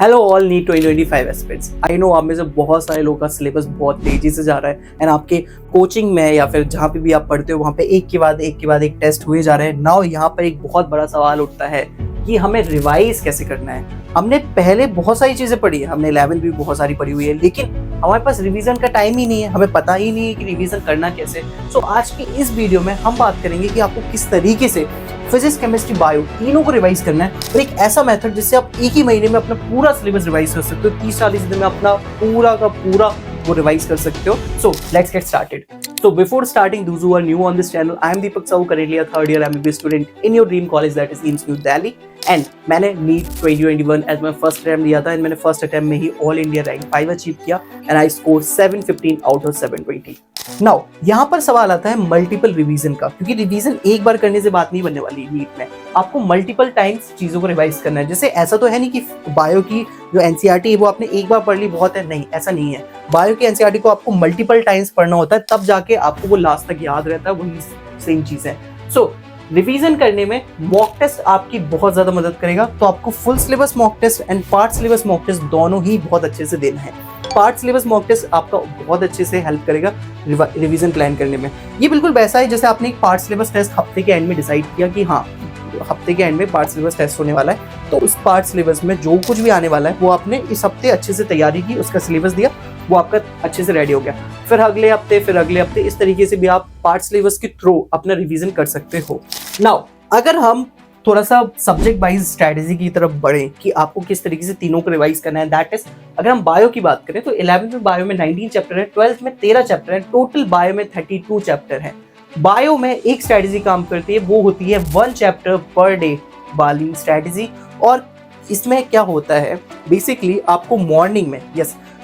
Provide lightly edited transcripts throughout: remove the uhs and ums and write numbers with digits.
Hello all NEET 2025 aspirants. I know आप में से बहुत सारे लोगों का सिलेबस बहुत तेजी से जा रहा है एंड आपके कोचिंग में या फिर जहाँ पे भी आप पढ़ते हो वहाँ पे एक के बाद एक टेस्ट हुए जा रहे हैं। नाउ यहाँ पर एक बहुत बड़ा सवाल उठता है कि हमें रिवाइज कैसे करना है। हमने पहले बहुत सारी चीजें पढ़ी है, हमने 11th भी बहुत सारी पढ़ी हुई है, लेकिन हमारे पास रिवीजन का टाइम ही नहीं है, हमें पता ही नहीं है कि रिवीजन करना कैसे। सो आज की इस वीडियो में हम बात करेंगे कि आपको किस तरीके से फिजिक्स, केमिस्ट्री, बायो तीनों को रिवाइज करना है और एक ऐसा मेथड जिससे आप एक ही महीने में अपना पूरा सिलेबस रिवाइज कर सकते हो। 30-40 दिन में अपना पूरा का पूरा वो रिवाइज कर सकते हो। So let's get started. So before starting, those who are new on this channel, I am Deepak Sahu, currently a third year MBBS student in your dream college that is IIMS New Delhi. And मैंने NEET 2021 as my first attempt दिया था and मैंने first attempt में ही All India Rank 5 achieve किया and I scored 715 out of 720. Now यहाँ पर सवाल आता है मल्टीपल रिवीजन का, क्योंकि रिवीजन एक बार करने से बात नहीं बनने वाली नीट में। आपको मल्टीपल टाइम्स चीजों को रिवाइज करना है। जैसे ऐसा तो है नहीं कि बायो की जो एनसीईआरटी है वो आपने एक बार पढ़ ली बहुत है, नहीं ऐसा नहीं है। बायो की एनसीईआरटी को आपको मल्टीपल टाइम्स पढ़ना होता है, तब जाके आपको वो लास्ट तक याद रहता है। वही सेम चीज है। सो रिवीजन करने में मॉक टेस्ट आपकी बहुत ज्यादा मदद करेगा। तो आपको full syllabus mock test and part syllabus mock test दोनों ही बहुत अच्छे से देना है। पार्ट सिलेबस मॉक टेस्ट आपका बहुत अच्छे से हेल्प करेगा रिवीजन प्लान करने में। ये बिल्कुल वैसा है जैसे आपने एक पार्ट सिलेबस टेस्ट हफ्ते के एंड में डिसाइड किया कि हाँ हफ्ते के एंड में पार्ट सिलेबस टेस्ट होने वाला है, तो उस पार्ट सिलेबस में जो कुछ भी आने वाला है वो आपने इस हफ्ते अच्छे से तैयारी की, उसका सिलेबस दिया, वो आपका अच्छे से रेडी हो गया। फिर अगले हफ्ते इस तरीके से भी आप पार्ट सिलेबस के थ्रू अपना रिवीजन कर सकते हो। नाउ अगर हम थोड़ा सा सब्जेक्ट वाइज स्ट्रेटेजी की तरफ बढ़े कि आपको किस तरीके से तीनों को रिवाइज करना है, दैट इज अगर हम बायो की बात करें तो 11th में बायो में 19 चैप्टर है, 12th में 13 चैप्टर है, टोटल बायो में 32 चैप्टर है। बायो में एक स्ट्रेटेजी काम करती है, वो होती है 1 चैप्टर पर डे वाली स्ट्रेटेजी। और इसमें क्या होता है बेसिकली आपको मॉर्निंग में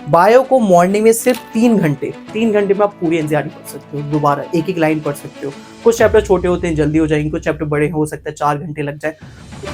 बायो को मॉर्निंग में सिर्फ 3 घंटे में आप पूरी एनसीईआरटी पढ़ सकते हो, दोबारा एक लाइन पढ़ सकते हो। कुछ चैप्टर छोटे होते हैं जल्दी हो जाएंगे, कुछ चैप्टर बड़े हो सकता है 4 घंटे लग जाए,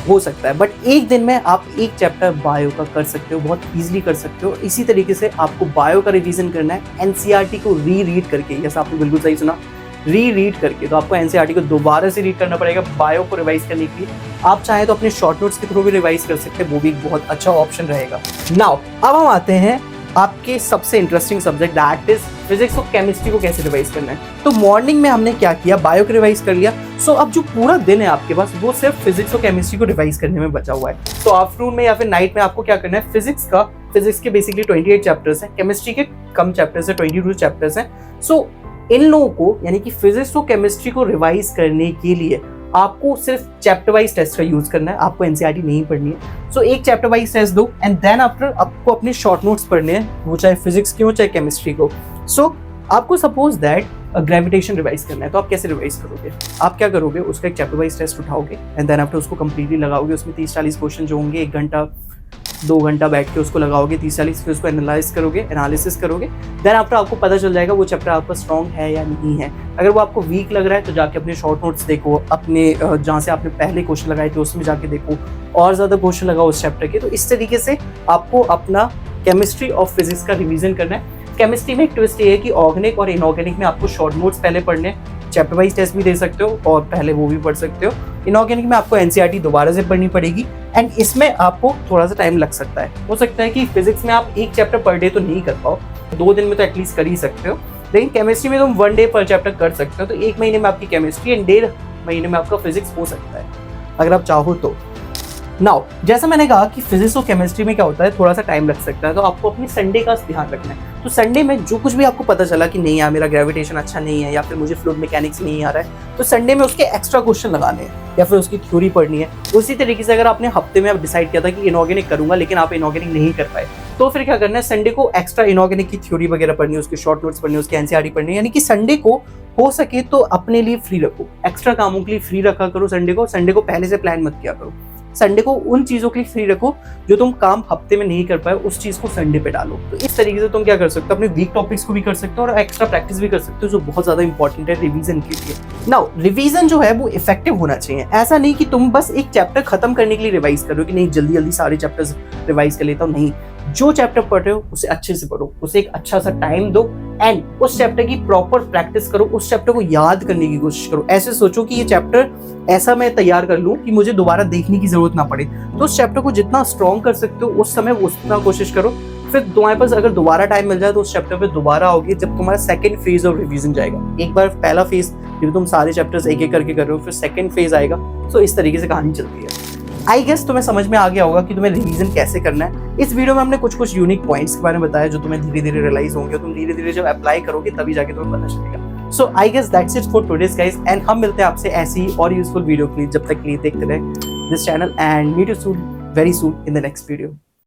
हो सकता है, बट एक दिन में आप एक चैप्टर बायो का कर सकते हो, बहुत इजीली कर सकते हो। इसी तरीके से आपको बायो का रिवीजन करना है एनसीईआरटी को रीड करके। यस, आपने बिल्कुल सही सुना, रीड करके। तो आपको एनसीईआरटी को दोबारा से रीड करना पड़ेगा बायो को रिवाइज करने के लिए। आप चाहे तो अपने शॉर्ट नोट्स के थ्रू भी रिवाइज कर सकते हैं, वो भी एक बहुत अच्छा ऑप्शन रहेगा। नाउ अब हम आते हैं आपके सबसे interesting subject, that is physics और केमिस्ट्री को कैसे रिवाइज करना है। तो मॉर्निंग में हमने क्या किया, बायो को रिवाइज कर लिया। सो अब जो पूरा दिन है आपके पास वो सिर्फ फिजिक्स और केमिस्ट्री को रिवाइज करने में बचा हुआ है। तो आफ्टरनून में या फिर नाइट में आपको क्या करना है, फिजिक्स के बेसिकली 28 चैप्टर्स हैं, केमिस्ट्री के कम चैप्टर्स है, 22 चैप्टर्स हैं। सो इन लोगों को यानी कि फिजिक्स और केमिस्ट्री को रिवाइज करने के लिए आपको सिर्फ चैप्टर वाइज टेस्ट का यूज करना है, आपको एनसीईआरटी नहीं पढ़नी है। सो एक चैप्टर वाइज टेस्ट दो एंड देन आफ्टर आपको अपने शॉर्ट नोट्स पढ़ने हैं, वो चाहे फिजिक्स के हो चाहे केमिस्ट्री को। सो आपको सपोज दैट ग्रेविटेशन रिवाइज करना है, तो आप कैसे रिवाइज करोगे, आप क्या करोगे, उसका एक चैप्टर वाइज टेस्ट उठाओगे एंड देन आफ्टर उसको कंप्लीटली लगाओगे। उसमें 30-40 क्वेश्चन जो होंगे 1 घंटा 2 घंटा बैठ के उसको लगाओगे 30-40, फिर उसको एनालिसिस करोगे। देन आफ्टर आपको पता चल जाएगा वो चैप्टर आपका स्ट्रॉन्ग है या नहीं है। अगर वो आपको वीक लग रहा है तो जाके अपने शॉर्ट नोट्स देखो, अपने जहाँ से आपने पहले क्वेश्चन लगाए थे उसमें जाके देखो, और ज़्यादा क्वेश्चन लगाओ उस चैप्टर के। तो इस तरीके से आपको अपना केमिस्ट्री और फिजिक्स का रिवीजन करना है। केमिस्ट्री में एक ट्विस्ट ये है कि ऑर्गेनिक और इनऑर्गेनिक में आपको शॉर्ट नोट्स पहले पढ़ने हैं, चैप्टर वाइज टेस्ट भी दे सकते हो और पहले वो भी पढ़ सकते हो। इनऑर्गेनिक में आपको एनसीईआरटी दोबारा से पढ़नी पड़ेगी एंड इसमें आपको थोड़ा सा टाइम लग सकता है। हो सकता है कि फिजिक्स में आप एक चैप्टर पर डे तो नहीं कर पाओ, 2 दिन में तो एटलीस्ट कर ही सकते हो, लेकिन केमिस्ट्री में तुम 1 डे पर चैप्टर कर सकते हो। तो 1 महीने में आपकी केमिस्ट्री एंड 1.5 महीने में आपका फिजिक्स हो सकता है अगर आप चाहो तो। नाउ जैसा मैंने कहा कि फिजिक्स और केमिस्ट्री में क्या होता है, थोड़ा सा टाइम लग सकता है, तो आपको अपनी संडे का ध्यान रखना है। तो संडे में जो कुछ भी आपको पता चला कि नहीं यार मेरा ग्रेविटेशन अच्छा नहीं है या फिर मुझे फ्लूइड मैकेनिक्स नहीं आ रहा है, तो संडे में उसके एक्स्ट्रा क्वेश्चन लगाने हैं या फिर उसकी थ्योरी पढ़नी है। उसी तरीके से अगर आपने हफ्ते में डिसाइड किया था कि इनऑर्गेनिक करूंगा लेकिन आप इनऑर्गेनिक नहीं कर पाए, तो फिर क्या करना है, संडे को एक्स्ट्रा इनऑर्गेनिक की थ्योरी वगैरह पढ़नी है, उसके शॉर्ट नोट्स पढ़नी है, उसकी एनसीईआरटी पढ़नी है। यानी कि संडे को हो सके तो अपने लिए फ्री रखो, एक्स्ट्रा कामों के लिए फ्री रखा करो संडे को पहले से प्लान मत किया करो। संडे को उन चीजों के लिए फ्री रखो जो तुम काम हफ्ते में नहीं कर पाए, उस चीज को संडे पे डालो। तो इस तरीके से तुम क्या कर सकते हो, अपने वीक टॉपिक्स को भी कर सकते हो और एक्स्ट्रा प्रैक्टिस भी कर सकते हो, जो बहुत ज्यादा इंपॉर्टेंट है रिवीजन के लिए। नाउ रिवीजन जो है वो इफेक्टिव होना चाहिए। ऐसा नहीं कि तुम बस एक चैप्टर खत्म करने के लिए रिवाइज करो कि नहीं जल्दी सारे चैप्टर्स रिवाइज कर लेता हूँ, नहीं, जो चैप्टर पढ़ रहे हो उसे अच्छे से पढ़ो, उसे एक अच्छा सा टाइम दो एंड उस चैप्टर की प्रॉपर प्रैक्टिस करो, उस चैप्टर को याद करने की कोशिश करो। ऐसे सोचो कि ये चैप्टर ऐसा मैं तैयार कर लूं कि मुझे दोबारा देखने की जरूरत ना पड़े। तो उस चैप्टर को जितना स्ट्रॉन्ग कर सकते हो उस समय उतना कोशिश करो। फिर तुम्हारे पास अगर दोबारा टाइम मिल जाए तो उस चैप्टर पे दोबारा आओगे जब तुम्हारा सेकंड फेज ऑफ रिवीजन जाएगा। एक बार पहला फेज फिर तुम सारे चैप्टर्स एक एक करके कर रहे हो, फिर सेकंड फेज आएगा। सो इस तरीके से कहानी चलती है। आई गेस तुम्हें समझ में आ गया होगा कि तुम्हें रिवीजन कैसे करना है। इस वीडियो में हमने कुछ कुछ यूनिक पॉइंट्स के बारे में बताया जो तुम्हें धीरे धीरे रियलाइज होंगे, तुम धीरे धीरे जब अप्लाई करोगे तभी जाके तुम्हें पता चलेगा। So I guess that's it for today's guys, and हम मिलते हैं आपसे ऐसी ही और यूजफुल वीडियो के लिए। जब तक के लिए देखते रहे this channel and meet you soon, very soon in the next video.